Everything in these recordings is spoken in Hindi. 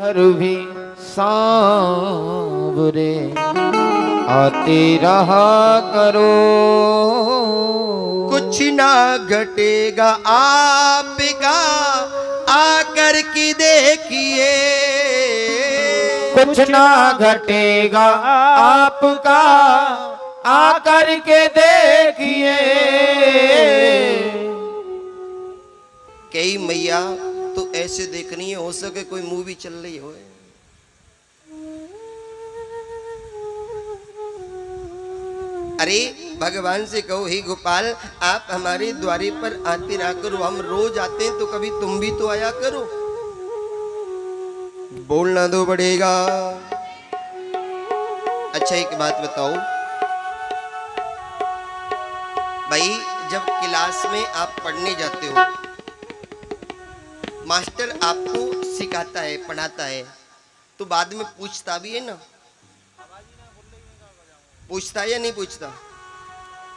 हर भी सांवरे आते रहा करो। कुछ ना घटेगा आपका आकर के देखिए। कुछ ना घटेगा आपका आकर के देखिए। कई मैया तो ऐसे देख रही है, हो सके कोई मूवी चल रही हो। अरे भगवान से कहो, हे गोपाल आप हमारे द्वारे पर आते रहा करो, हम रोज आते हैं तो कभी तुम भी तो आया करो। बोलना दो पड़ेगा। अच्छा एक बात बताओ भाई, जब क्लास में आप पढ़ने जाते हो, मास्टर आपको सिखाता है, पढ़ाता है, तो बाद में पूछता भी है ना? पूछता है या नहीं पूछता?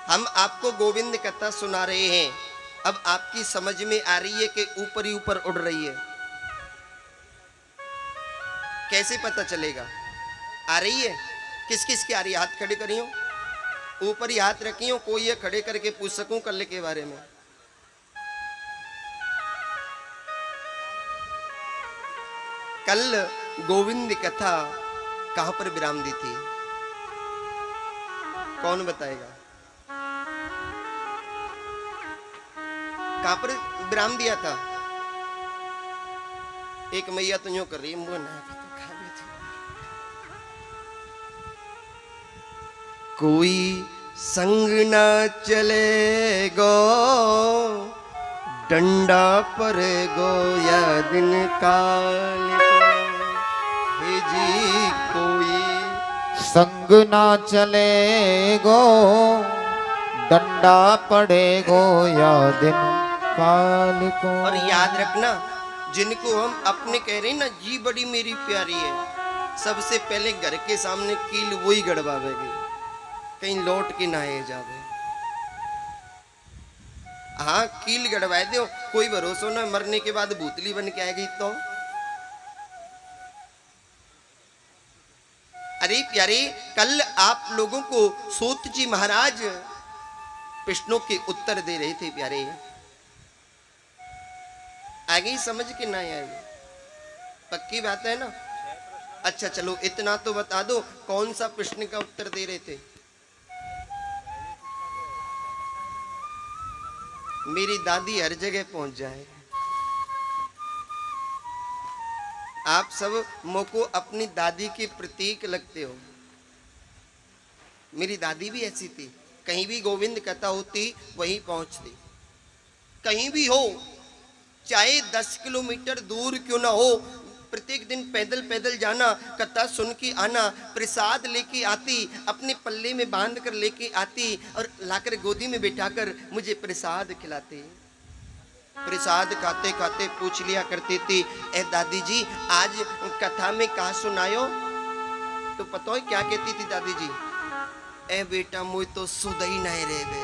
हम आपको गोविंद कथा सुना रहे हैं, अब आपकी समझ में आ रही है कि ऊपर ही ऊपर उड़ रही है? कैसे पता चलेगा? आ रही है? किस किस की आ रही है? हाथ खड़े करियो, ऊपर ही हाथ रखियो, कोई ये खड़े करके पूछ सकूं कल के बारे में। कल गोविंद कथा कहां पर विराम दी थी? कौन बताएगा? कहां पर विराम दिया था? एक मैया तो यूं कर रही है, कोई संग ना चलेगो, डंडा पड़ेगो या दिन काल को। हे जी कोई संग ना चलेगो, डंडा पड़ेगो या दिन काल को। और याद रखना, जिनको हम अपने कह रहे हैं ना, जी बड़ी मेरी प्यारी है, सबसे पहले घर के सामने कील वही गड़वावेगी, कहीं लौट के ना आए जावे। हाँ कील गड़वा दो, कोई भरोसा ना मरने के बाद भूतली बन के आएगी तो। अरे प्यारे, कल आप लोगों को सूत जी महाराज प्रश्नों के उत्तर दे रहे थे प्यारे। आगे समझ के ना आई? पक्की बात है ना? अच्छा चलो इतना तो बता दो, कौन सा प्रश्न का उत्तर दे रहे थे? मेरी दादी हर जगह पहुंच जाए। आप सब मोको अपनी दादी के प्रतीक लगते हो। मेरी दादी भी ऐसी थी, कहीं भी गोविंद कथा होती वहीं पहुंचती। कहीं भी हो, चाहे 10 किलोमीटर दूर क्यों ना हो, प्रत्येक दिन पैदल पैदल जाना, कथा सुन के आना, प्रसाद लेके आती, अपने पल्ले में बांध कर लेके आती और लाकर गोदी में बिठाकर मुझे प्रसाद खिलाते। प्रसाद खाते खाते पूछ लिया करती थी, ए दादी जी आज कथा में कहा सुनायो? तो पता है क्या कहती थी दादी जी? ए बेटा मुझे तो सुध ही नहीं रे बे।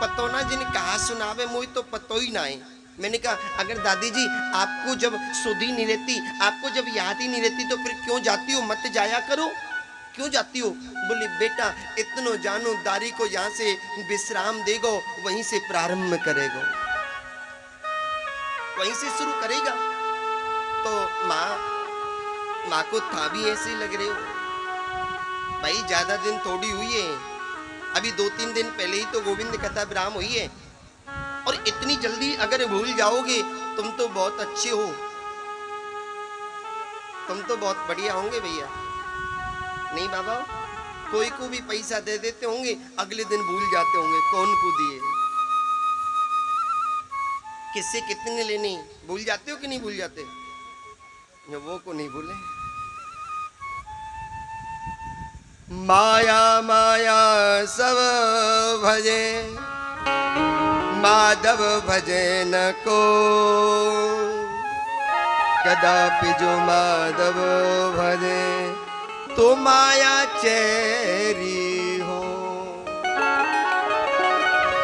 पतो ना जिन कहा सुनावे, मुझे तो पतो ही ना है। मैंने कहा अगर दादी जी आपको जब सुध ही नहीं रहती, आपको जब याद ही नहीं रहती, तो फिर क्यों जाती हो? मत जाया करो, क्यों जाती हो? बोली बेटा इतनो जानो, दारी को यहाँ से विश्राम देगो, वहीं से प्रारंभ करेगो, वहीं से शुरू करेगा। तो माँ को था भी ऐसे लग रहे हो भाई, ज्यादा दिन थोड़ी हुई है, अभी 2-3 दिन पहले ही तो गोविंद कथा विराम हुई है, और इतनी जल्दी अगर भूल जाओगे, तुम तो बहुत अच्छे हो, तुम तो बहुत बढ़िया होंगे भैया। नहीं बाबा, कोई को भी पैसा दे देते होंगे, अगले दिन भूल जाते होंगे कौन को दिए, किससे कितने लेने, भूल जाते हो कि नहीं भूल जाते? वो को नहीं भूले। माया माया सब भजे, माधव भजे न को, कदापि जो माधव भजे तो माया चेरी हो।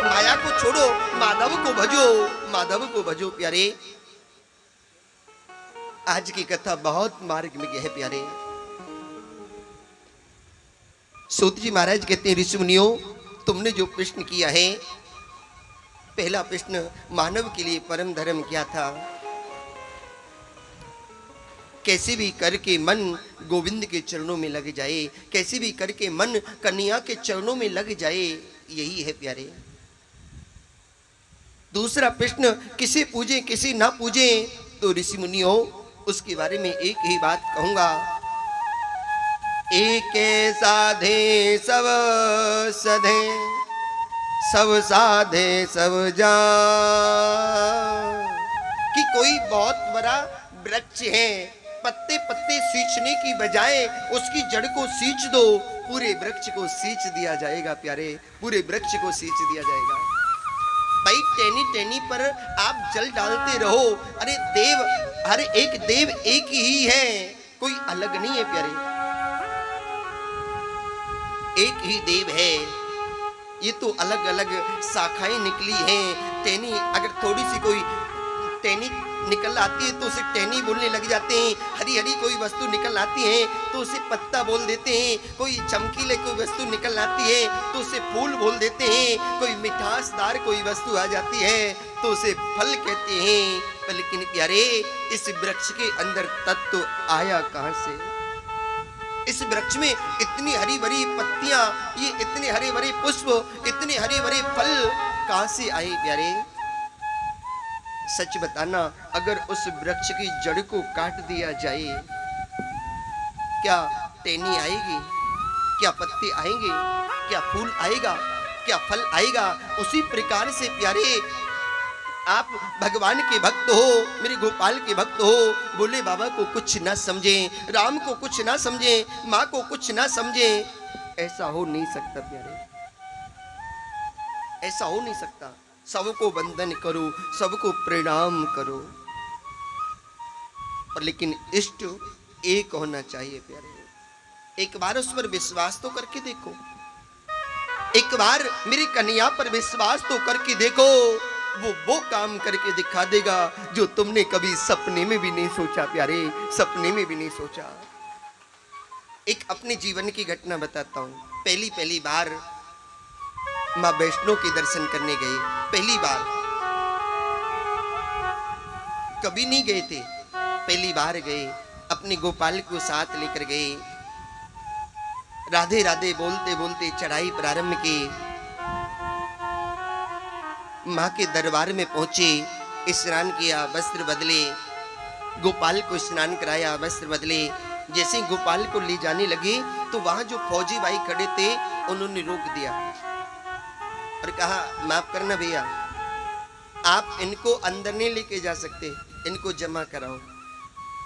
माया को छोड़ो, माधव को भजो, माधव को भजो प्यारे। आज की कथा बहुत मार्मिक है प्यारे। सूत जी महाराज कहते हैं, ऋषि मुनियों, तुमने जो प्रश्न किया है, पहला प्रश्न मानव के लिए परम धर्म क्या था? कैसे भी करके मन गोविंद के चरणों में लग जाए, कैसे भी करके मन कन्या के चरणों में लग जाए, यही है प्यारे। दूसरा प्रश्न, किसे पूजे किसे ना पूजे? तो ऋषि मुनियों, उसके बारे में एक ही बात कहूंगा, एक साधे सब सधे, सब साधे सब जान। कि कोई बहुत बड़ा वृक्ष है, पत्ते पत्ते सींचने की बजाय उसकी जड़ को सींच दो, पूरे वृक्ष को सींच दिया जाएगा प्यारे, पूरे वृक्ष को सींच दिया जाएगा। भाई टहनी टहनी पर आप जल डालते रहो, अरे देव, हर एक देव एक ही है, कोई अलग नहीं है प्यारे, एक ही देव है। ये तो अलग अलग शाखाएं निकली हैं। टहनी अगर थोड़ी सी कोई टहनी निकल आती है तो उसे टहनी बोलने लग जाते हैं, हरी हरी कोई वस्तु निकल आती है तो उसे पत्ता बोल देते हैं, कोई चमकीले कोई वस्तु निकल आती है तो उसे फूल बोल देते हैं, कोई मिठासदार कोई वस्तु आ जाती है तो उसे फल कहते हैं। लेकिन प्यारे, इस वृक्ष के अंदर तत्व आया कहां से? इस वृक्ष में इतनी हरी भरी पत्तियां, ये इतने हरे भरे पुष्प, इतने हरे भरे फल कहां से आए प्यारे? सच बताना, अगर उस वृक्ष की जड़ को काट दिया जाए, क्या टहनी आएगी? क्या पत्ते आएंगे? क्या फूल आएगा? क्या फल आएगा? उसी प्रकार से प्यारे, आप भगवान के भक्त हो, मेरे गोपाल के भक्त हो, बोले बाबा को कुछ ना समझे, राम को कुछ ना समझे, माँ को कुछ ना समझे, ऐसा हो नहीं सकता प्यारे, ऐसा हो नहीं सकता। सबको वंदन करो, सबको प्रणाम करो, पर लेकिन इष्ट एक होना चाहिए प्यारे। एक बार उस पर विश्वास तो करके देखो, एक बार मेरी कन्या पर विश्वास तो करके देखो, वो काम करके दिखा देगा जो तुमने कभी सपने में भी नहीं सोचा प्यारे, सपने में भी नहीं सोचा। एक अपने जीवन की घटना बताता हूं। पहली बार मां वैष्णो के दर्शन करने गए, पहली बार, कभी नहीं गए थे, पहली बार गए, अपने गोपाल को साथ लेकर गए, राधे राधे बोलते बोलते चढ़ाई प्रारंभ की, मां के दरबार में पहुंचे, स्नान किया, वस्त्र बदले, गोपाल को स्नान कराया, वस्त्र बदले। जैसे गोपाल को ले जाने लगे तो वहां जो फौजी भाई खड़े थे उन्होंने रोक दिया और कहा, माफ करना भैया, आप इनको अंदर नहीं लेके जा सकते, इनको जमा कराओ।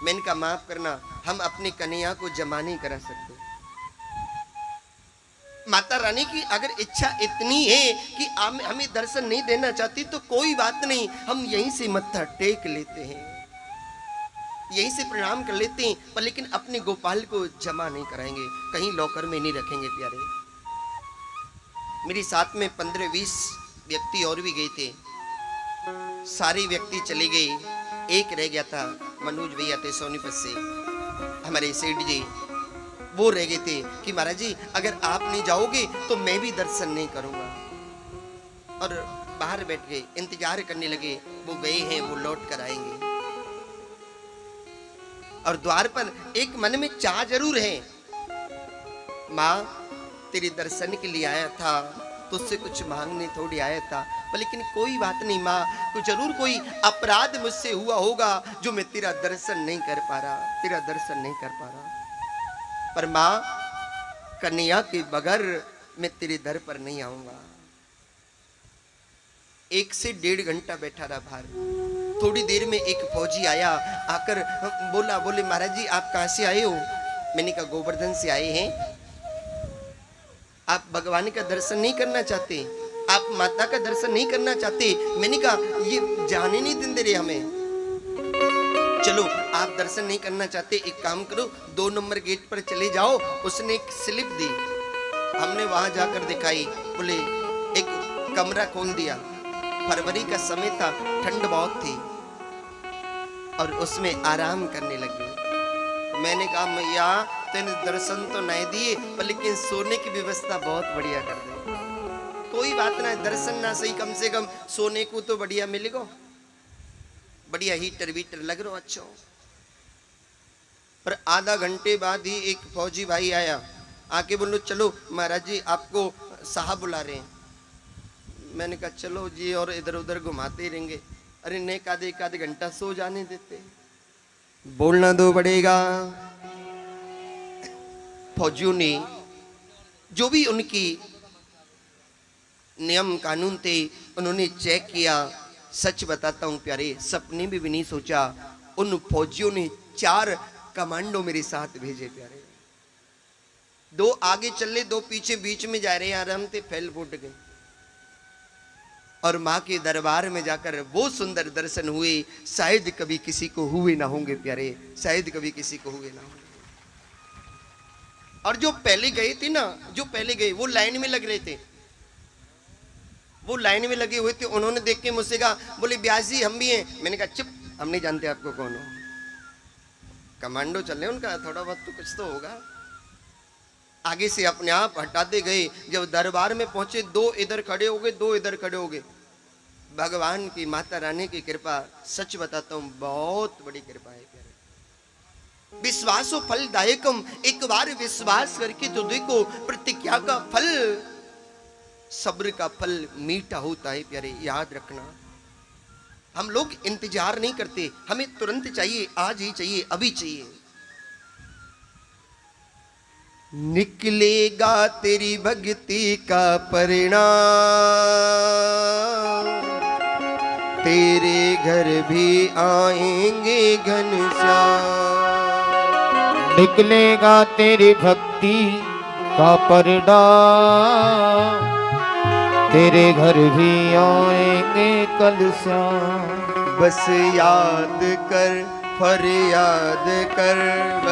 मैंने कहा माफ करना, हम अपनी कन्या को जमा नहीं करा सकते। माता रानी की अगर इच्छा इतनी है कि हमें दर्शन नहीं देना चाहती तो कोई बात नहीं, हम यहीं से मत्था टेक लेते हैं, यहीं से प्रणाम कर लेते हैं, पर लेकिन अपने गोपाल को जमा नहीं कराएंगे, कहीं लॉकर में नहीं रखेंगे प्यारे। मेरे साथ में 15-20 व्यक्ति और भी गए थे, सारे व्यक्ति चले गए, एक रह गया था, मनोज भैया थे सोनीपत से, हमारे सेठ जी, वो रह गए थे कि महाराज जी अगर आप नहीं जाओगे तो मैं भी दर्शन नहीं करूंगा, और बाहर बैठ गए, इंतजार करने लगे, वो गए हैं, वो लौट कर आएंगे। और द्वार पर एक मन में चाह जरूर है, माँ तेरे दर्शन के लिए आया था, तुझसे कुछ मांगने थोड़ी आया था, पर लेकिन कोई बात नहीं माँ, तो जरूर कोई अपराध मुझसे हुआ होगा जो मैं तेरा दर्शन नहीं कर पा रहा, तेरा दर्शन नहीं कर पा रहा, पर माँ कन्या के बगैर मैं तेरे दर पर नहीं आऊंगा। 1 से 1.5 घंटा बैठा रहा बाहर। थोड़ी देर में एक फौजी आया, आकर बोले महाराज जी आप कहां से आए हो? मैंने कहा गोवर्धन से आए हैं। आप भगवान का दर्शन नहीं करना चाहते, आप माता का दर्शन नहीं करना चाहते? मैंने कहा ये जाने नहीं देंगे रे हमें, चलो आप दर्शन नहीं करना चाहते, एक काम करो 2 नंबर गेट पर चले जाओ। उसने एक स्लिप दी, हमने वहां जाकर दिखाई, बोले एक कमरा खोल दिया, फरवरी का समय था, ठंड बहुत थी, और उसमें आराम करने लगे। मैंने कहा मैया तेने दर्शन तो नहीं दिए पर लेकिन सोने की व्यवस्था बहुत बढ़िया कर दी। कोई बात ना, दर्शन ना सही, कम से कम सोने को तो बढ़िया मिलेगा, बढ़िया हीटर वीटर लग रहा अच्छा। पर आधा घंटे बाद ही एक फौजी भाई आया, आके बोलो चलो महाराज जी आपको साहब बुला रहे हैं। मैंने कहा चलो जी, और इधर उधर घुमाते ही रहेंगे। अरे नहीं, एक आधे घंटा सो जाने देते, बोलना दो पड़ेगा। फौजियों ने जो भी उनकी नियम कानून थे उन्होंने चेक किया। सच बताता हूं प्यारे, सपने में भी नहीं सोचा उन फौजियों ने 4 कमांडो मेरे साथ भेजे प्यारे। 2 आगे चल रहे, 2 पीछे, बीच में जा रहे हैं, आराम से फैल फूट गए। और माँ के दरबार में जाकर वो सुंदर दर्शन हुए, शायद कभी किसी को हुए ना होंगे प्यारे, शायद कभी किसी को हुए ना होंगे। और जो पहले गए थे ना, जो पहले गए वो लाइन में लग रहे थे, वो लाइन में लगे हुए थे। उन्होंने देख के मुझसे कहा, बोले ब्यास जी हम भी हैं। मैंने कहा चुप, हम नहीं जानते आपको कौन हो, कमांडो चल रहे उनका, थोड़ा बहुत तो कुछ तो होगा। आगे से अपने आप हटाते गए। जब दरबार में पहुंचे, 2 इधर खड़े हो गए, 2 इधर खड़े हो गए। भगवान की माता रानी की कृपा, सच बताता हूं बहुत बड़ी कृपा है प्यारे। विश्वासो फलदायकम, एक बार विश्वास करके तो देखो, प्रतिज्ञा का फल, सब्र का फल मीठा होता है प्यारे, याद रखना। हम लोग इंतजार नहीं करते, हमें तुरंत चाहिए, आज ही चाहिए, अभी चाहिए। निकलेगा तेरी भक्ति का परिणाम, तेरे घर भी आएंगे घनश्याम। निकलेगा तेरी भक्ति का परिणाम, तेरे घर भी आएंगे कल श्याम। बस याद कर फरियाद कर,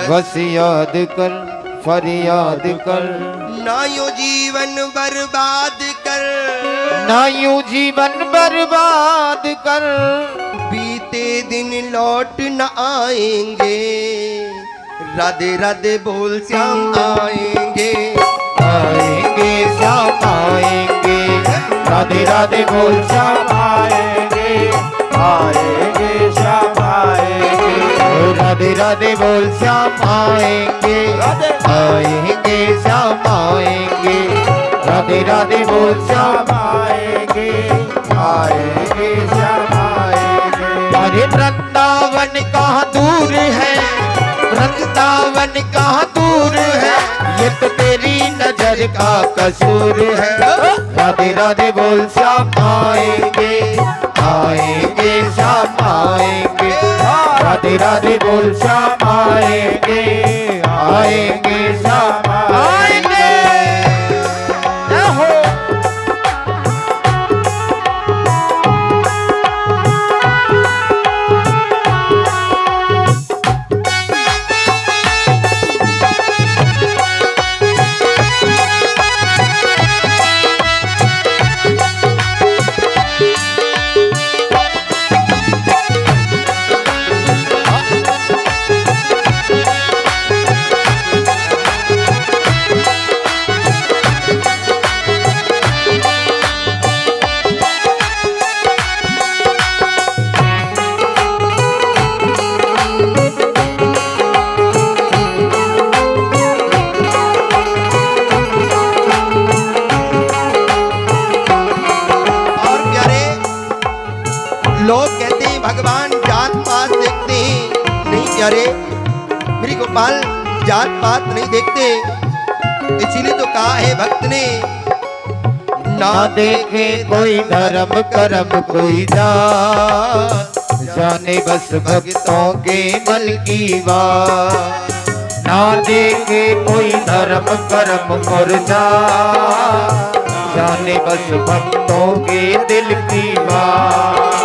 बस याद कर फरियाद कर, ना यूं जीवन बर्बाद कर, ना यूं जीवन बर्बाद कर। बीते दिन लौट न आएंगे, राधे राधे बोल श्याम आएंगे। आएंगे श्याम आएंगे, राधे राधे बोल श्याम आएंगे। आएंगे श्याम आएंगे, राधे राधे बोल श्याम आएंगे। आएंगे श्याम आएंगे, राधे राधे बोल श्याम आएंगे। आएंगे श्याम आएंगे। अरे वृंदावन कहाँ दूर है, वृंदावन कहाँ दूर है, ये तो तेरी नजर का कसूर है। राधे राधे बोल श्याम आएंगे। आएंगे श्याम आएंगे, राधे राधे बोल श्याम आएंगे। आएंगे श्याम आएंगे। हो प्यारे मेरी गोपाल, जात पात नहीं देखते, इसीलिए तो कहा है भक्त ने, ना देखे कोई धर्म कर्म कोई जात, जाने बस भक्तों के मन की बात। ना देखे कोई धर्म कर्म और जात, जाने बस भक्तों के दिल की बात।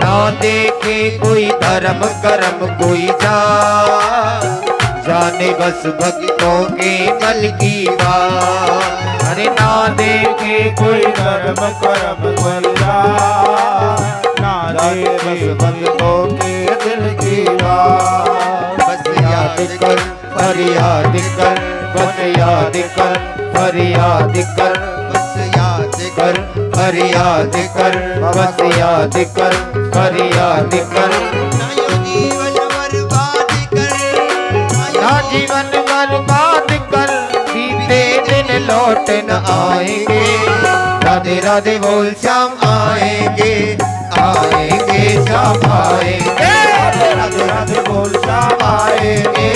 ना देखे कोई धर्म कर्म कोई जात, जाने बस भक्तों के मन की बात। अरे ना देखे कोई धर्म कर्म कोई जात, ना देखे बस भक्तों के दिल की बार। बस याद कर फरियाद कर, बस याद कर फरियाद कर, बस याद कर फरियाद कर, बस याद कर फरियाद कर। ना यो जीवन बर्बाद कर, ना जीवन बर्बाद कर, बीते दिन लौट न आएंगे। राधे राधे बोल श्याम आएंगे, आएंगे श्याम आएंगे। राधे राधे बोल श्याम आएंगे,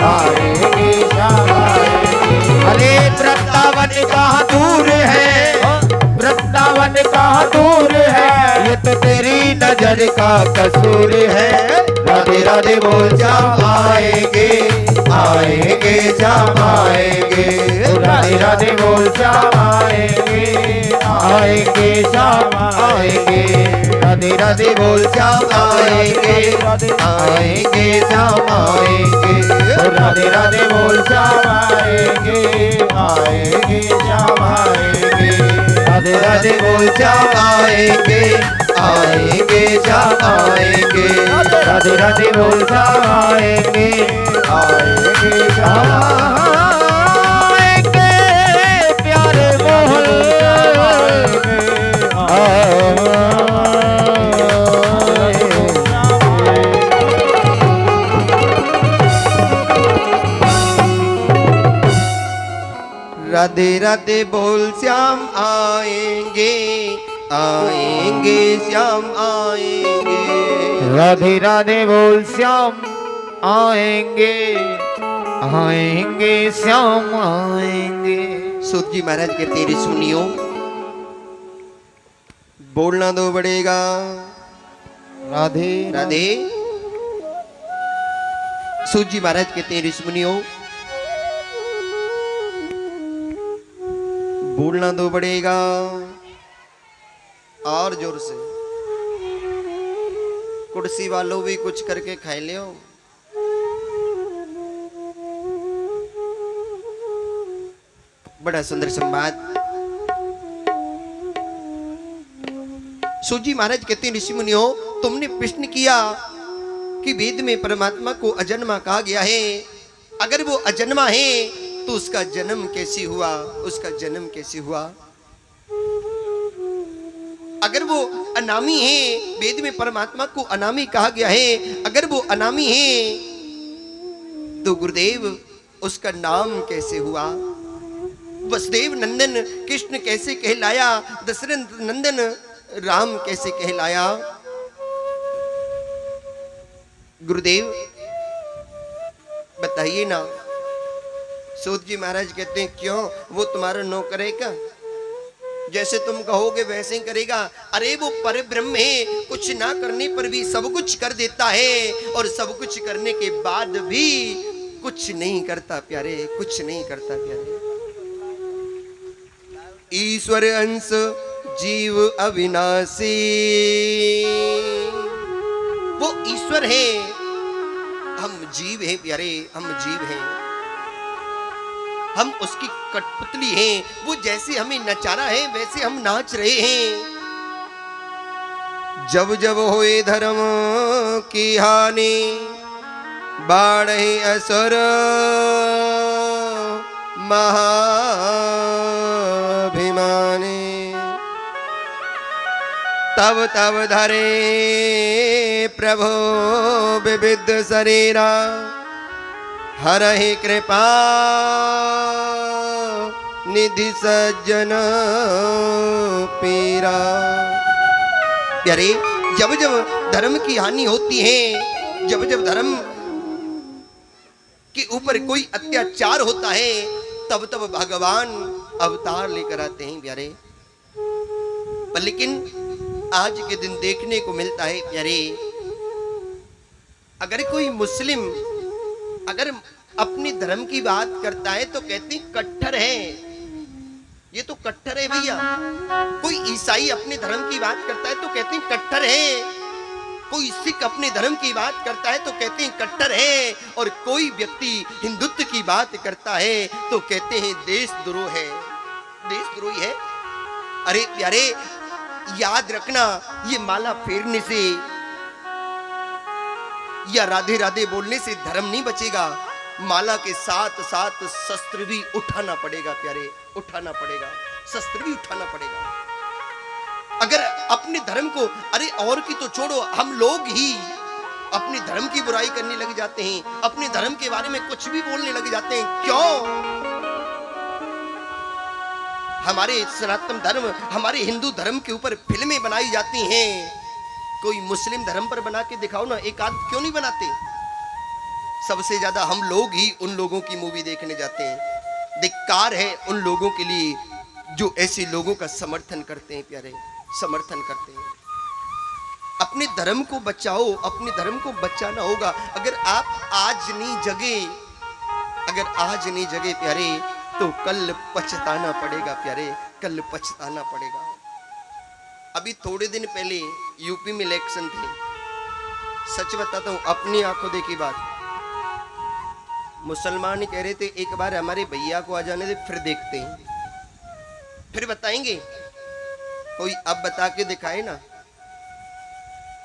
आएंगे श्याम आएंगे। अरे वृंदावन कहाँ दूर है, वृंदावन कहाँ दूर है, ये तो तेरी नजर का कसूर है। राधे राधे बोल श्याम आएंगे, आएंगे श्याम आएंगे। राधे राधे बोल श्याम आएंगे, आएंगे श्याम आएंगे। राधे राधे बोल श्याम आएंगे, आएंगे श्याम आएंगे। राधे राधे बोल श्याम आएंगे, आएंगे श्याम आएंगे। राधे राधे बोल श्याम आएंगे, आएंगे श्याम आएंगे। राधे राधे बोल श्याम आएंगे, आएंगे श्याम आएंगे। प्यारे मोहन राधे राधे बोल श्याम आएंगे, आएंगे श्याम आएंगे। राधे राधे बोल श्याम आएंगे, आएंगे श्याम आएंगे। सूत जी महाराज कहते हैं सुनियो, बोलना दो बढ़ेगा। राधे राधे सूत जी महाराज कहते हैं सुनियो, बोलना दो बढ़ेगा। और जोर से, कुर्सी वालों भी कुछ करके खाए लियो। बड़ा सुंदर संवाद। सूजी महाराज कहते हैं ऋषि मुनियों, तुमने प्रश्न किया कि वेद में परमात्मा को अजन्मा कहा गया है। अगर वो अजन्मा है तो उसका जन्म कैसे हुआ, उसका जन्म कैसे हुआ? अगर वो अनामी है, वेद में परमात्मा को अनामी कहा गया है, अगर वो अनामी है तो गुरुदेव उसका नाम कैसे हुआ? वसुदेव नंदन कृष्ण कैसे कहलाया, दशरथ नंदन राम कैसे कहलाया? गुरुदेव बताइए ना। सूत जी महाराज कहते हैं क्यों, वो तुम्हारा नौकर है क्या? जैसे तुम कहोगे वैसे ही करेगा। अरे वो परब्रह्म है, कुछ ना करने पर भी सब कुछ कर देता है, और सब कुछ करने के बाद भी कुछ नहीं करता प्यारे, कुछ नहीं करता प्यारे। ईश्वर अंश जीव अविनाशी, वो ईश्वर है, हम जीव हैं प्यारे, हम जीव हैं, हम उसकी कठपुतली हैं। वो जैसे हमें नचा रहा है वैसे हम नाच रहे हैं। जब जब होए धर्म की हानि, बाढ़े असुर महाभिमानी, तब तब धरे प्रभु विविध शरीरा, हरहि कृपा निधि सज्जन पीरा। प्यारे, जब जब धर्म की हानि होती है, जब जब धर्म के ऊपर कोई अत्याचार होता है, तब तब भगवान अवतार लेकर आते हैं प्यारे। पर लेकिन आज के दिन देखने को मिलता है प्यारे, अगर कोई मुस्लिम अगर अपने धर्म की बात करता है तो कहते हैं कट्टर है, ये तो कट्टर है भैया। कोई ईसाई अपने धर्म की बात करता है तो कहते हैं कट्टर है, कोई सिख अपने धर्म की बात करता है तो कहते हैं कट्टर है, और कोई व्यक्ति हिंदुत्व की बात करता है तो कहते हैं देशद्रोह है, देशद्रोही है। अरे प्यारे, याद रखना, ये माला फेरने से, या राधे राधे बोलने से धर्म नहीं बचेगा। माला के साथ साथ शस्त्र भी उठाना पड़ेगा प्यारे, उठाना पड़ेगा, शस्त्र भी उठाना पड़ेगा। अगर अपने धर्म को, अरे और की तो छोड़ो, हम लोग ही अपने धर्म की बुराई करने लग जाते हैं, अपने धर्म के बारे में कुछ भी बोलने लग जाते हैं। क्यों? हमारे सनातन धर्म, हमारे हिंदू धर्म के ऊपर फिल्में बनाई जाती हैं। कोई मुस्लिम धर्म पर बना के दिखाओ ना, एक आध क्यों नहीं बनाते? सबसे ज्यादा हम लोग ही उन लोगों की मूवी देखने जाते हैं। धिक्कार है उन लोगों के लिए जो ऐसे लोगों का समर्थन करते हैं प्यारे, समर्थन करते हैं। अपने धर्म को बचाओ, अपने धर्म को बचाना होगा। अगर आप आज नहीं जगे, अगर आज नहीं जगे प्यारे, तो कल पछताना पड़ेगा प्यारे, कल पछताना पड़ेगा। अभी थोड़े दिन पहले यूपी में इलेक्शन थे। सच बताता हूं, अपनी आंखों देखी बात। मुसलमान कह रहे थे एक बार हमारे भैया को आ जाने दे, फिर देखते हैं, फिर बताएंगे। कोई अब बता के दिखाए ना।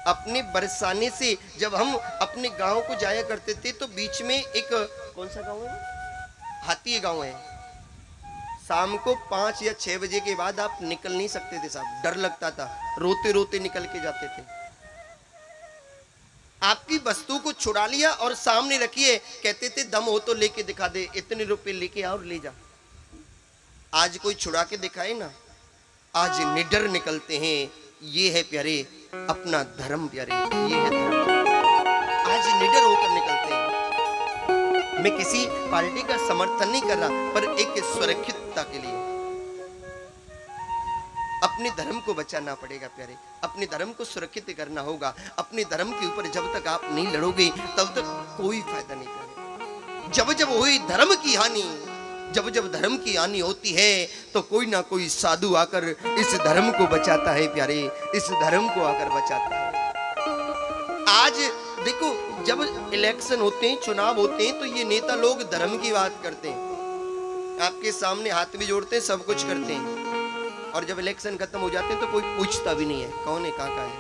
अपने बरसाने से जब हम अपने गांव को जाया करते थे तो बीच में एक, कौन सा गांव है, हाथी गांव है। शाम को 5 या 6 बजे के बाद आप निकल नहीं सकते थे साहब, डर लगता था, रोते रोते निकल के जाते थे। आपकी वस्तु को छुड़ा लिया और सामने रखिए, कहते थे दम हो तो लेके दिखा दे, इतने रुपए लेके आओ और ले जा। आज कोई छुड़ा के दिखाए ना, आज निडर निकलते हैं। ये है प्यारे अपना धर्म प्यारे, ये है धर्म। आज निडर होकर निकलते हैं। मैं किसी पार्टी का समर्थन नहीं कर रहा, पर एक सुरक्षितता के लिए अपने धर्म को बचाना पड़ेगा प्यारे, अपने धर्म को सुरक्षित करना होगा। अपने धर्म के ऊपर जब तक आप नहीं लड़ोगे तब तक कोई फायदा नहीं प्यारे। जब जब हुई धर्म की हानि, जब जब धर्म की हानि होती है तो कोई ना कोई साधु आकर इस धर्म को बचाता है प्यारे, इस धर्म को आकर बचाता है। आज देखो, जब इलेक्शन होते हैं, चुनाव होते हैं, तो ये नेता लोग धर्म की बात करते हैं, आपके सामने हाथ भी जोड़ते हैं, सब कुछ करते हैं, और जब इलेक्शन खत्म हो जाते हैं तो कोई पूछता भी नहीं है कौन है, कहाँ का है।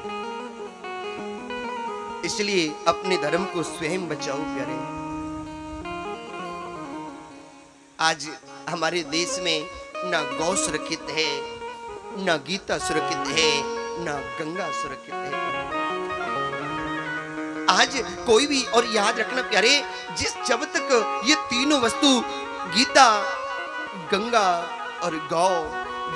इसलिए अपने धर्म को स्वयं बचाओ प्यारे। आज हमारे देश में ना गौ सुरक्षित है, ना गीता सुरक्षित है, ना गंगा सुरक्षित है। आज कोई भी, और याद रखना प्यारे, जब तक ये तीनों वस्तु गीता, गंगा और गौ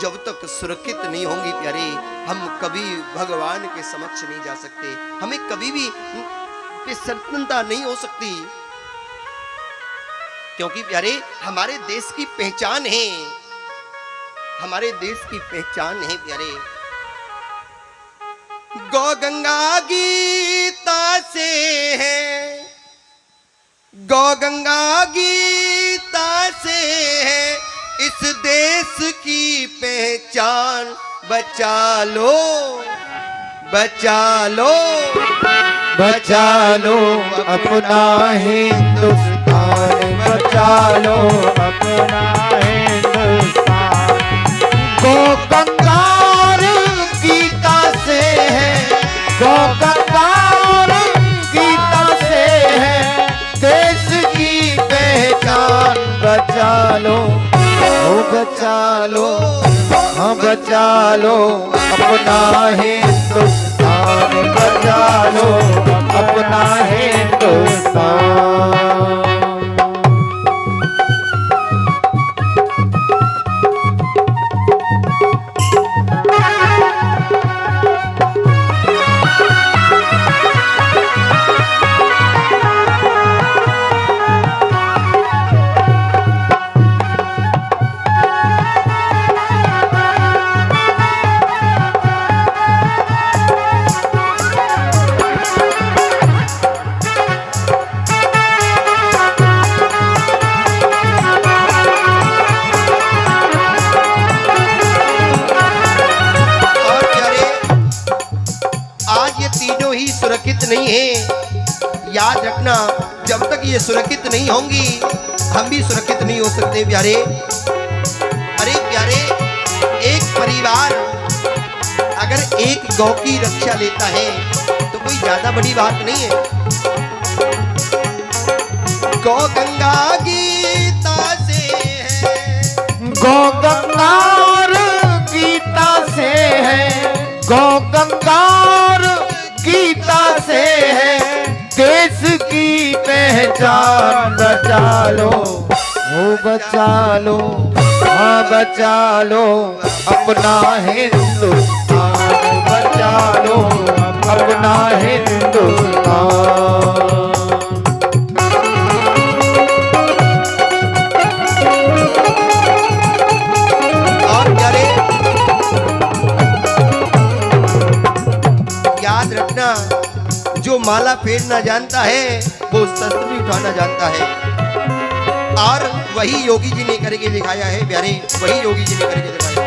जब तक सुरक्षित नहीं होंगी प्यारे, हम कभी भगवान के समक्ष नहीं जा सकते। हमें कभी भी प्रसन्नता नहीं हो सकती, क्योंकि प्यारे हमारे देश की पहचान है, हमारे देश की पहचान है प्यारे। गौ गंगा गीता से है, गौ गंगा गीता से है इस देश की पहचान। बचा लो, बचा लो, बचा लो अपना हिंदुस्तान, बचा लो अपना हिंदुस्तान। गौ गंगा गीता से है, गौ गंगा गीता से है देश की पहचान। बचा लो, ओ बचा लो, हाँ बचा लो अपना हिंदुस्तान, बचा लो अपना हिंदुस्तान। सुरक्षित नहीं है। याद रखना, जब तक ये सुरक्षित नहीं होंगी हम भी सुरक्षित नहीं हो सकते प्यारे। अरे प्यारे, एक परिवार अगर एक गौ की रक्षा लेता है तो कोई ज्यादा बड़ी बात नहीं है। गौ गंगा गीता से है, गौ गंगा और गीता से है, गौ गंगा और गीता से है, देश की पहचान बचा लो, ओ बचा लो, हाँ बचा लो अपना हिंदुस्तान, बचा लो अपना हिंदुस्तान। और प्यारे याद रखना, जो माला फेरना जानता है वो शस्त्र भी उठाना जानता है, और वही योगी जी ने करके दिखाया है प्यारे, वही योगी जी ने करके दिखाया।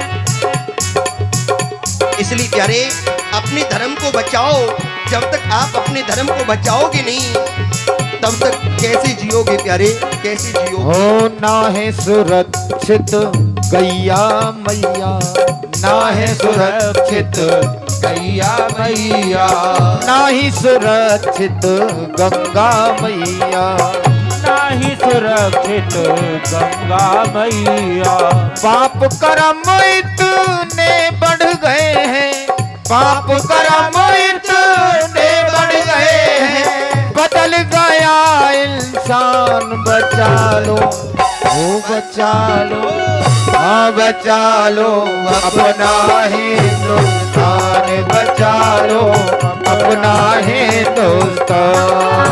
इसलिए प्यारे अपने धर्म को बचाओ, जब तक आप अपने धर्म को बचाओगे नहीं तब तक कैसे जियोगे प्यारे, कैसे जियोगे? हो ना है सुरक्षित गैया मैया, ना है सुरक्षित गैया मैया, ना ही सुरक्षित गंगा मैया, ना ही सुरक्षित गंगा मैया। पाप कर्म इतने बढ़ गए हैं, पाप कर्म इतने बढ़ गए हैं, बदल गया इंसान, बचा लो, ओ बचा लो, हाँ बचा लो अपना हिंदुस्तान, बचा लो अपना हिंदुस्तान।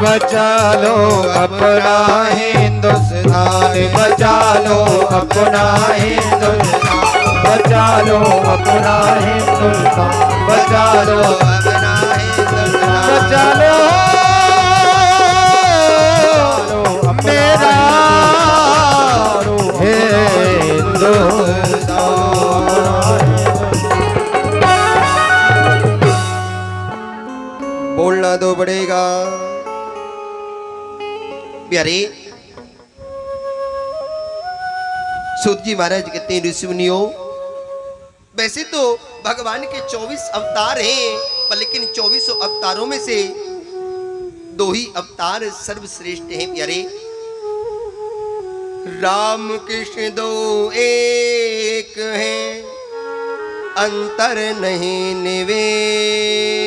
बचा लो अपना हिंदुस्तान, बचा लो अपना हिंदुस्तान, बचा लो अपना हिंदुस्तान, बचा लो अपना हिंदुस्तान, बचा लो मेरा हिंदुस्तान। बोलना तो पड़ेगा प्यारे। सूत जी महाराज कहते हैं ऋषि मुनियों, वैसे तो भगवान के 24 अवतार हैं, पर लेकिन 24 अवतारों में से 2 ही अवतार सर्वश्रेष्ठ हैं प्यारे। राम कृष्ण 2 एक हैं, अंतर नहीं निवेश,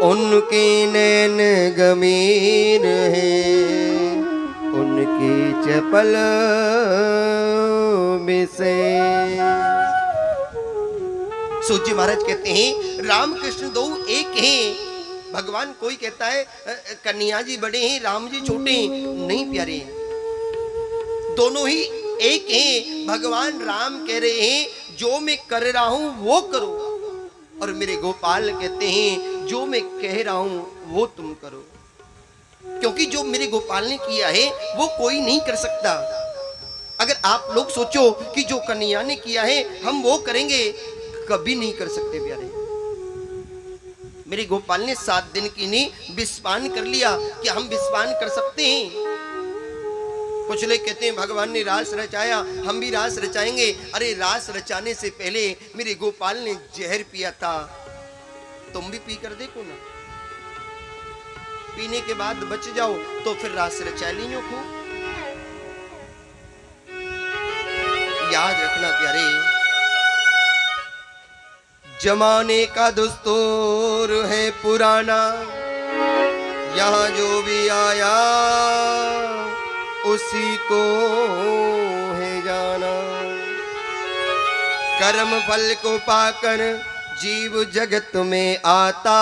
उनके नैन गंभीर हैं, उनकी चपल विशेष। सूत जी महाराज कहते हैं राम कृष्ण 2 एक हैं। भगवान कोई कहता है कन्हैया जी बड़े हैं, राम जी छोटे हैं, नहीं प्यारे हैं, दोनों ही एक हैं। भगवान राम कह रहे हैं जो मैं कर रहा हूं वो करो, और मेरे गोपाल कहते हैं जो मैं कह रहा हूं वो तुम करो, क्योंकि जो मेरे गोपाल ने किया है वो कोई नहीं कर सकता। अगर आप लोग सोचो कि जो कन्हैया ने किया है हम वो करेंगे, कभी नहीं कर सकते प्यारे। मेरे गोपाल ने 7 दिन की नहीं विस्पान कर लिया, कि हम विस्पान कर सकते हैं। कुछ लोग कहते हैं भगवान ने रास रचाया, हम भी रास रचाएंगे। अरे रास रचाने से पहले मेरे गोपाल ने जहर पिया था, तुम भी पी कर देखो ना, पीने के बाद बच जाओ तो फिर रास रचा लियो खूब। याद रखना प्यारे, जमाने का दस्तूर है पुराना, यहाँ जो भी आया उसी को है जाना। कर्म फल को पाकर जीव जगत में आता,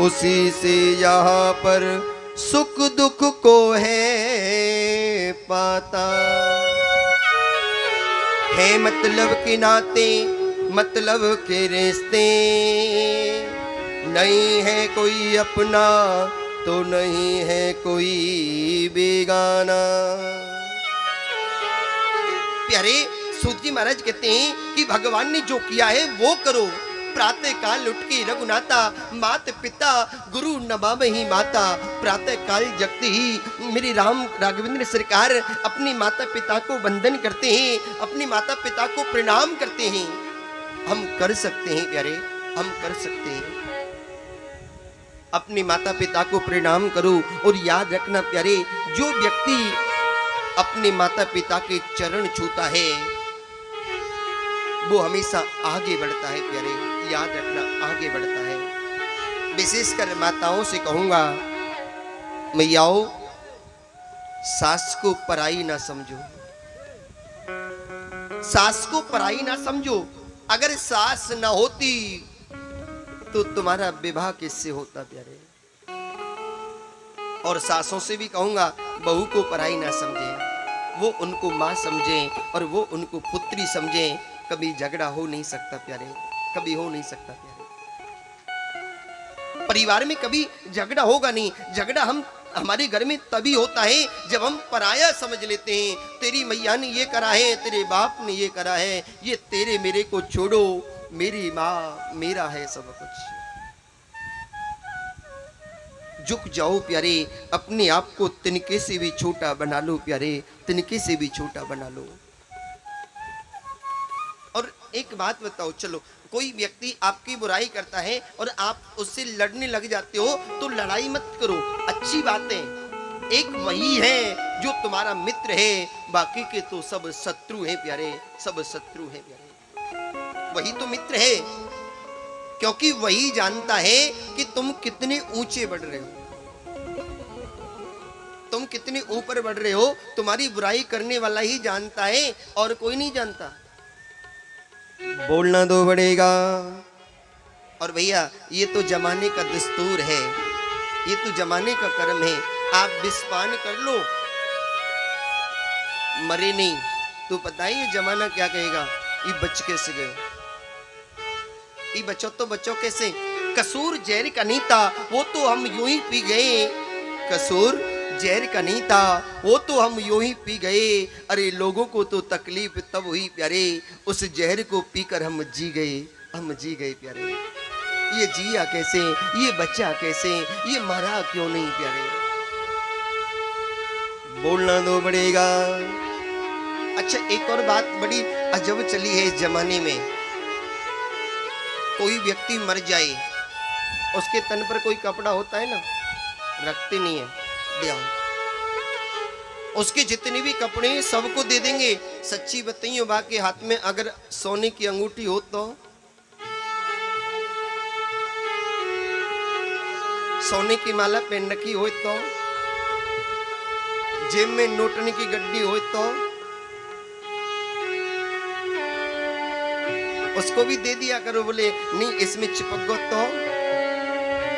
उसी से यहाँ पर सुख दुख को है पाता। है मतलब के नाते मतलब के रिश्ते, नहीं है कोई अपना तो नहीं है कोई बेगाना। प्यारे सूत जी महाराज कहते हैं कि भगवान ने जो किया है वो करो। प्रातः काल उठ के रघुनाथा, मात पिता गुरु नमामहि माता। प्रातः काल जगते ही मेरे राम राघवेंद्र सरकार अपनी माता पिता को वंदन करते हैं, अपनी माता पिता को प्रणाम करते हैं। हम कर सकते हैं प्यारे, हम कर सकते हैं। अपने माता पिता को प्रणाम करो। और याद रखना प्यारे, जो व्यक्ति अपने माता पिता के चरण छूता है वो हमेशा आगे बढ़ता है प्यारे, याद रखना, आगे बढ़ता है। विशेषकर माताओं से कहूंगा, मैयाओ सास को पराई ना समझो, सास को पराई ना समझो। अगर सास ना होती तो तुम्हारा विवाह किससे होता प्यारे। और सासों से भी कहूंगा, बहू को पराई ना समझे, वो उनको मां समझे और वो उनको पुत्री समझे। कभी झगड़ा हो नहीं सकता प्यारे, कभी हो नहीं सकता प्यारे। परिवार में कभी झगड़ा होगा नहीं। झगड़ा हमारे घर में तभी होता है जब हम पराया समझ लेते हैं। तेरी मैया ने ये करा है, तेरे बाप ने ये करा है, ये तेरे मेरे को छोड़ो, मेरी माँ मेरा है सब कुछ। झुक जाओ प्यारे, अपने आप को तिनके से भी छोटा बना लो प्यारे, तिनके से भी छोटा बना लो। और एक बात बताओ, चलो कोई व्यक्ति आपकी बुराई करता है और आप उससे लड़ने लग जाते हो तो लड़ाई मत करो, अच्छी बात है। एक वही है जो तुम्हारा मित्र है, बाकी के तो सब शत्रु हैं प्यारे, सब शत्रु हैं प्यारे। वही तो मित्र है, क्योंकि वही जानता है कि तुम कितने ऊंचे बढ़ रहे हो, तुम कितने ऊपर बढ़ रहे हो। तुम्हारी बुराई करने वाला ही जानता है और कोई नहीं जानता। बोलना दो बढ़ेगा। और भैया ये तो जमाने का दस्तूर है, ये तो जमाने का कर्म है। आप विषपान कर लो, मरे नहीं तो पता ही ये जमाना क्या कहेगा, ये बच कैसे गए, ये बचो तो बचो कैसे। कसूर जहर का नहीं था, वो तो हम यूं ही पी गए। कसूर जहर का नहीं था, वो तो हम यूं ही पी गए। अरे लोगों को तो तकलीफ तब हुई प्यारे, उस जहर को पीकर हम जी गए, हम जी गए प्यारे। ये जिया कैसे, ये बचा कैसे, ये मरा क्यों नहीं प्यारे। बोलना दो बढ़ेगा। अच्छा एक और बात बड़ी अजब चली है इस जमाने में। कोई व्यक्ति मर जाए, उसके तन पर कोई कपड़ा होता है ना, रखते नहीं है, ले आओ। उसके जितने भी कपड़े सबको दे देंगे। सच्ची बताइए, बा के हाथ में अगर सोने की अंगूठी हो तो, सोने की माला पहन रखी हो तो, जेब में नोटने की गड्डी हो तो उसको भी दे दिया करो। बोले नहीं इसमें चिपक गो तो,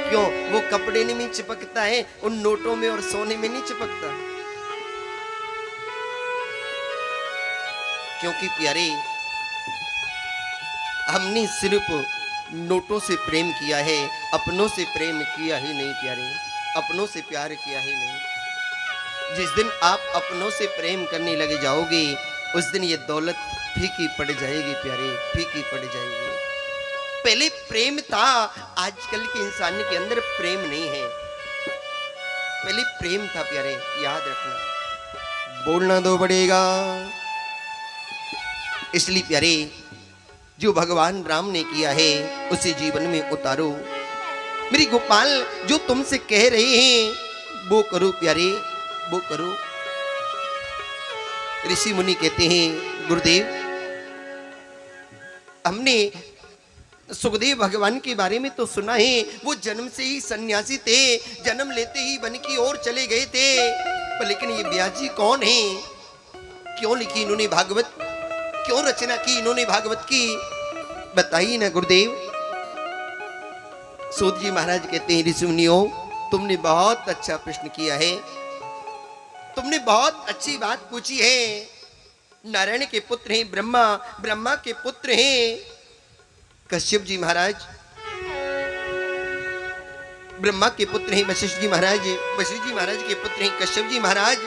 क्यों, वो कपड़े में चिपकता है, उन नोटों में और सोने में नहीं चिपकता। क्योंकि प्यारे हमने सिर्फ नोटों से प्रेम किया है, अपनों से प्रेम किया ही नहीं प्यारे, अपनों से प्यार किया ही नहीं। जिस दिन आप अपनों से प्रेम करने लगे जाओगे, उस दिन ये दौलत फीकी पड़ जाएगी प्यारे, फीकी पड़ जाएगी। पहले प्रेम था, आजकल के इंसान के अंदर प्रेम नहीं है। पहले प्रेम था प्यारे, याद रखना। बोलना दो बढ़ेगा। इसलिए प्यारे जो भगवान राम ने किया है उसे जीवन में उतारो। मेरी गोपाल जो तुमसे कह रहे हैं वो करो प्यारे, वो करो। ऋषि मुनि कहते हैं, गुरुदेव हमने सुखदेव भगवान के बारे में तो सुना है, वो जन्म से ही सन्यासी थे, जन्म लेते ही वन की ओर चले गए थे। पर लेकिन ये व्यास जी कौन है, क्यों लिखी इन्होंने भागवत, क्यों रचना की इन्होंने भागवत की, बताइए ना गुरुदेव। सूत जी महाराज कहते हैं, ऋषि मुनियों तुमने बहुत अच्छा प्रश्न किया है, तुमने बहुत अच्छी बात पूछी है। नारायण के पुत्र हैं ब्रह्मा, ब्रह्मा के पुत्र हैं कश्यप जी महाराज ब्रह्मा के पुत्र हैं, वशिष्ठ जी महाराज, वशिष्ठ जी महाराज के पुत्र हैं कश्यप जी महाराज,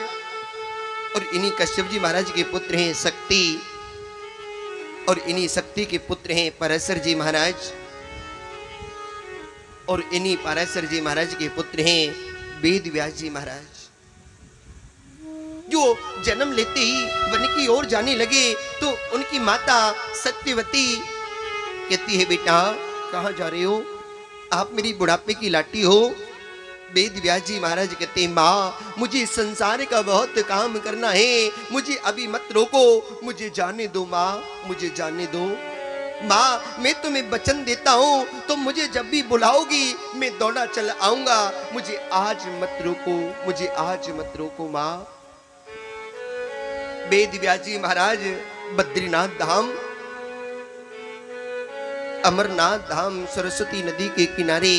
और इन्हीं कश्यप जी महाराज के पुत्र हैं शक्ति, और इन्हीं शक्ति के पुत्र हैं पराशर जी महाराज, और इन्हीं पराशर जी महाराज के पुत्र हैं वेद व्यास जी महाराज। जो जन्म लेते ही वन की ओर जाने लगे तो उनकी माता सत्यवती कहती है, बेटा कहाँ जा रहे हो, आप मेरी बुढ़ापे की लाटी हो। वेद व्यास जी महाराज कहते हैं, माँ मुझे संसार का बहुत काम करना है, मुझे अभी मत रोको, मुझे जाने दो माँ, मुझे जाने दो। माँ मैं तुम्हें वचन देता हूँ, तुम मुझे जब भी बुलाओगी मैं दौड़ा चल आऊंगा, मुझे आज मत रोको, मुझे आज मत रोको माँ। वेद व्यास जी महाराज बद्रीनाथ धाम, अमरनाथ धाम, सरस्वती नदी के किनारे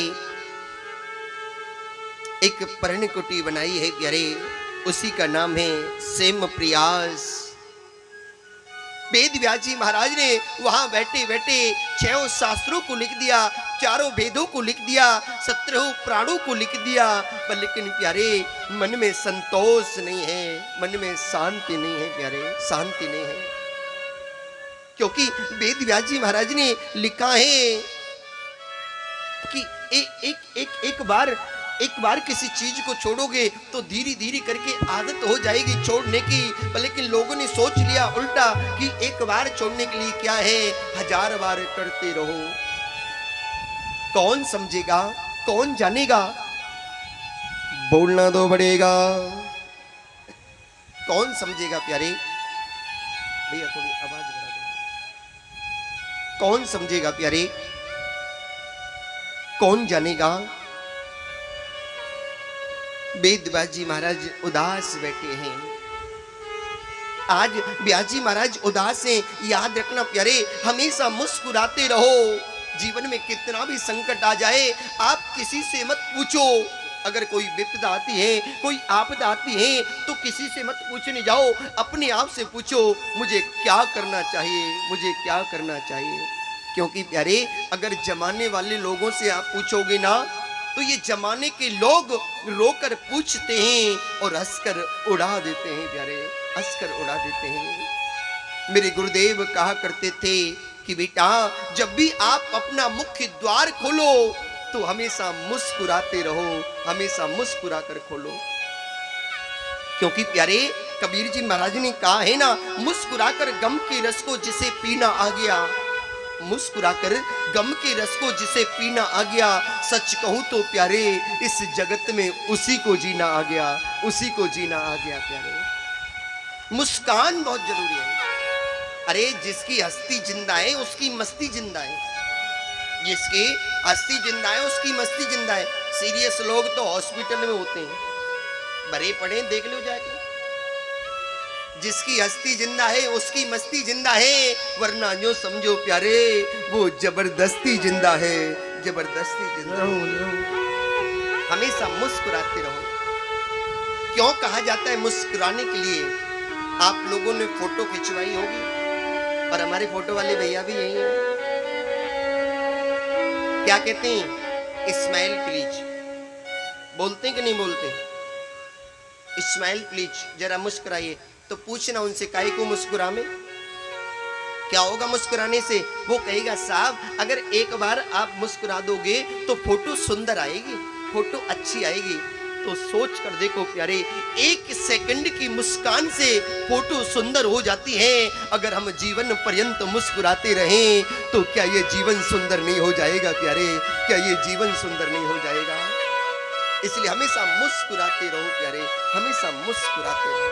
एक पर्ण कुटी बनाई है प्यारे, उसी का नाम है सेम प्रयास। वेद व्यास जी महाराज ने वहां बैठे बैठे 6 शास्त्रों को लिख दिया, 4 वेदों को लिख दिया, 17 प्राणों को लिख दिया, पर लेकिन प्यारे मन में संतोष नहीं है, मन में शांति नहीं है प्यारे, शांति नहीं है। क्योंकि वेद व्यास जी महाराज ने लिखा है कि एक बार किसी चीज को छोड़ोगे तो धीरे धीरे करके आदत हो जाएगी छोड़ने की, लेकिन लोगों ने सोच लिया उल्टा कि एक बार छोड़ने के लिए क्या है, 1000 बार करते रहो। कौन समझेगा, कौन जानेगा, बोलना तो पड़ेगा। कौन समझेगा प्यारे, भैया थोड़ी आवाज बढ़ा दो। कौन समझेगा प्यारे, कौन जानेगा। वेद व्यास जी महाराज उदास बैठे हैं। आज व्यास जी महाराज उदास हैं, याद रखना प्यारे, हमेशा मुस्कुराते रहो। जीवन में कितना भी संकट आ जाए आप किसी से मत पूछो, अगर कोई विपदा आती है, कोई आपदा आती है तो किसी से मत पूछने जाओ, अपने आप से पूछो मुझे क्या करना चाहिए, मुझे क्या करना चाहिए। क्योंकि प्यारे अगर जमाने वाले लोगों से आप पूछोगे ना तो ये जमाने के लोग रोकर पूछते हैं और हंसकर उड़ा देते हैं प्यारे, हंसकर उड़ा देते हैं। मेरे गुरुदेव कहा करते थे कि बेटा जब भी आप अपना मुख्य द्वार खोलो तो हमेशा मुस्कुराते रहो, हमेशा मुस्कुरा कर खोलो। क्योंकि प्यारे कबीर जी महाराज ने कहा है ना, मुस्कुराकर गम के रस को जिसे पीना आ गया, मुस्कुराकर गम के रस को जिसे पीना आ गया, सच कहूं तो प्यारे इस जगत में उसी को जीना आ गया, उसी को जीना आ गया प्यारे। मुस्कान बहुत जरूरी है। अरे जिसकी हस्ती जिंदा है उसकी मस्ती जिंदा है, जिसकी हस्ती जिंदा है उसकी मस्ती जिंदा है। सीरियस लोग तो हॉस्पिटल में होते हैं, बड़े पड़े देख लो जाके। जिसकी हस्ती जिंदा है उसकी मस्ती जिंदा है, वरना जो समझो प्यारे वो जबरदस्ती जिंदा है, जबरदस्ती जिंदा है। हमेशा मुस्कुराते रहो। क्यों कहा जाता है मुस्कुराने के लिए? आप लोगों ने फोटो खिंचवाई होगी और हमारे फोटो वाले भैया भी यही हैं। क्या कहते हैं? Smile please. बोलते हैं कि नहीं बोलते? स्माइल प्लीज, जरा मुस्कुराइए। तो पूछना उनसे काहे को मुस्कुरा में, क्या होगा मुस्कुराने से? वो कहेगा साहब अगर एक बार आप मुस्कुरा दोगे तो फोटो सुंदर आएगी, फोटो अच्छी आएगी। तो सोच कर देखो प्यारे, 1 सेकंड की मुस्कान से फोटो सुंदर हो जाती है। अगर हम जीवन पर्यंत मुस्कुराते रहें तो क्या ये जीवन सुंदर नहीं हो जाएगा प्यारे? क्या ये जीवन सुंदर नहीं हो जाएगा? इसलिए हमेशा मुस्कुराते रहो प्यारे, हमेशा मुस्कुराते रहो।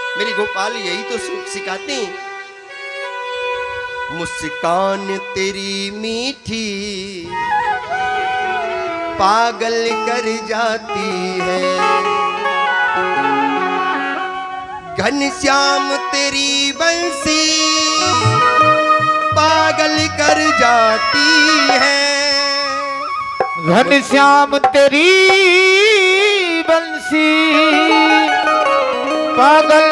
मेरे गोपाल यही तो सिखाते हैं। मुस्कान तेरी मीठी पागल कर जाती है, घनश्याम तेरी बंसी पागल कर जाती है, घनश्याम तेरी बंसी पागल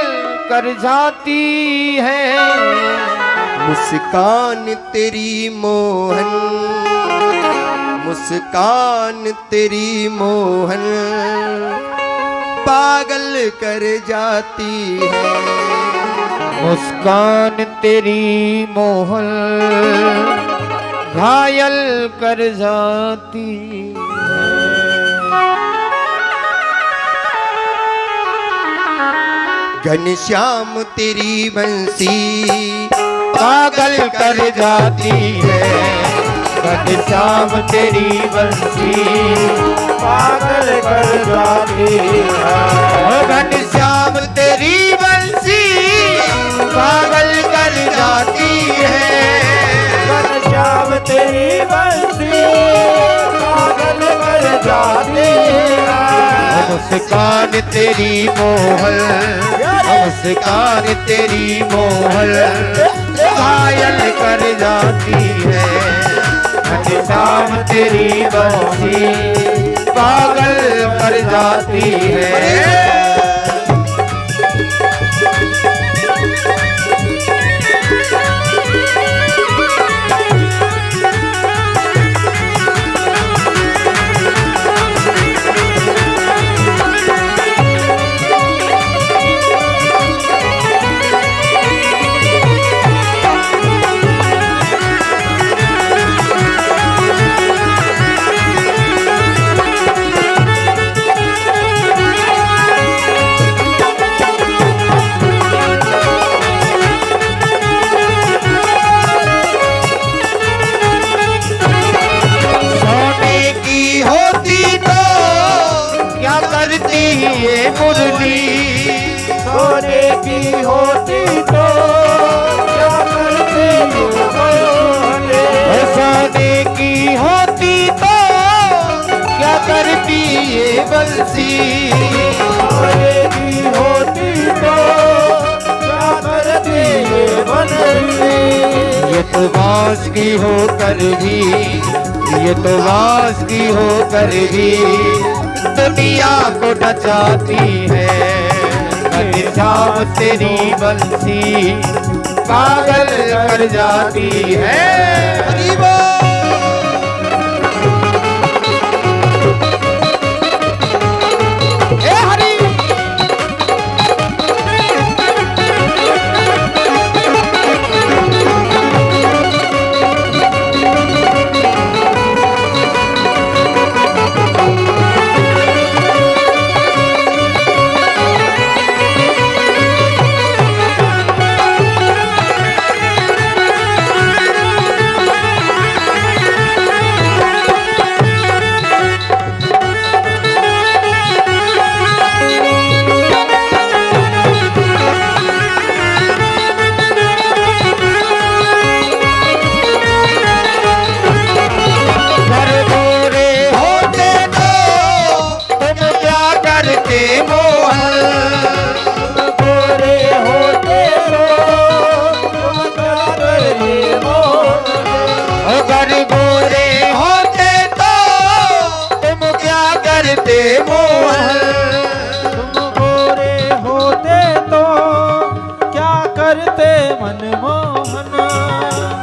कर जाती है, मुस्कान तेरी मोहन, मुस्कान तेरी मोहन पागल कर जाती है। मुस्कान तेरी मोहन घायल कर जाती घनश्याम तेरी बंसी पागल कर जाती है। घनश्याम तेरी बंसी पागल कर जाती है। घनश्याम तेरी बंसी पागल कर जाती है। घनश्याम तेरी बंसी पागल कर जाती है। मुस्कान तेरी मोहन, मुस्कान तेरी मोहन घायल कर जाती है। घनश्याम तेरी बंसी पागल कर जाती है। ये मुरली सोने की होती तो क्या करते ये बोले। सोने की होती तो क्या करती ये बंसी। सोने की होती तो क्या करती ये बंसी। ये तो बांस की होकर भी, ये तो बांस की होकर भी दुनिया को नचाती है। घनश्याम तेरी बंसी पागल कर जाती है।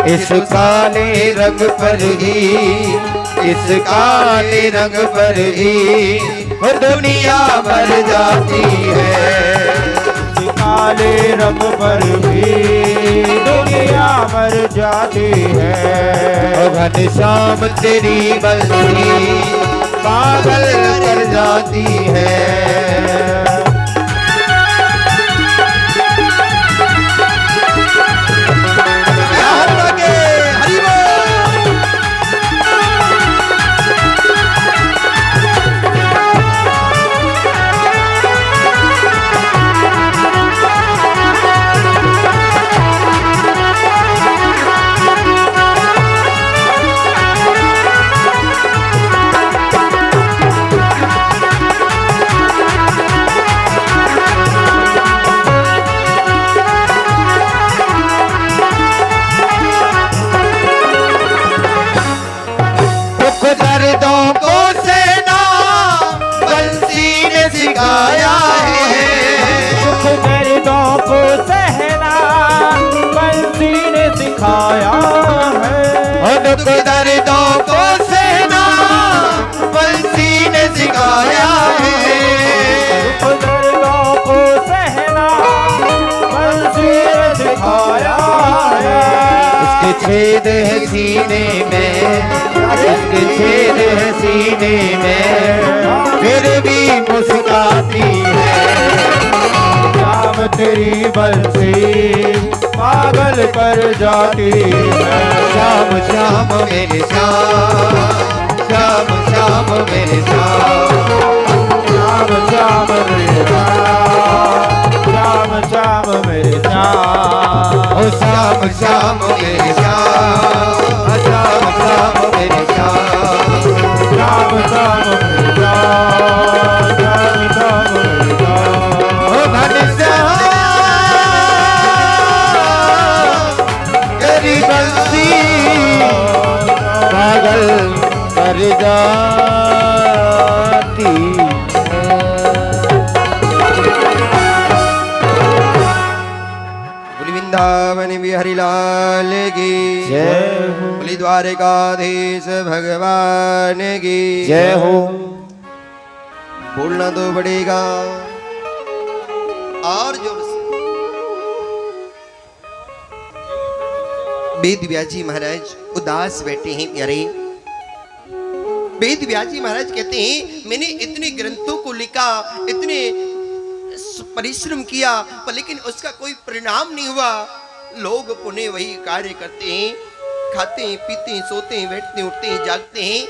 इस काले रंग पर ही, इस काले रंग पर ही दुनिया मर जाती है। इस काले रंग पर भी दुनिया मर जाती है। घनश्याम तेरी बंसी पागल कर जाती है। दर्दों को सहना बंसी ने सिखाया है। दुख दर्दों को सहना बंसी ने सिखाया है। इसके छेद है सीने में, इसके छेद है सीने में, फिर भी मुस्कुराती है। श्याम तेरी बंसी पागल कर जाती है। श्याम श्याम मेरे श्याम, श्याम श्याम मेरे श्याम, श्याम श्याम मेरे श्याम, श्याम श्याम मेरे श्याम। ओ श्याम श्याम मेरे श्याम, श्याम श्याम मेरे श्याम, श्याम श्याम मेरे श्याम, श्याम श्याम मेरे श्याम। ओ घनश्याम तेरी बंसी पागल कर जाती है। बोली वृंदावन बिहारी लाल की जय हो, बोली द्वारकाधीश भगवान की जय हो। बोलना तो पड़ेगा और जोर से। वेद व्यास जी महाराज उदास बैठे हैं प्यारे। वेद व्यास जी महाराज कहते हैं मैंने इतने ग्रंथों को लिखा, इतने परिश्रम किया, पर लेकिन उसका कोई परिणाम नहीं हुआ। लोग पुनः वही कार्य करते हैं, खाते हैं, पीते हैं, सोते हैं, बैठते हैं, उठते हैं, जागते हैं,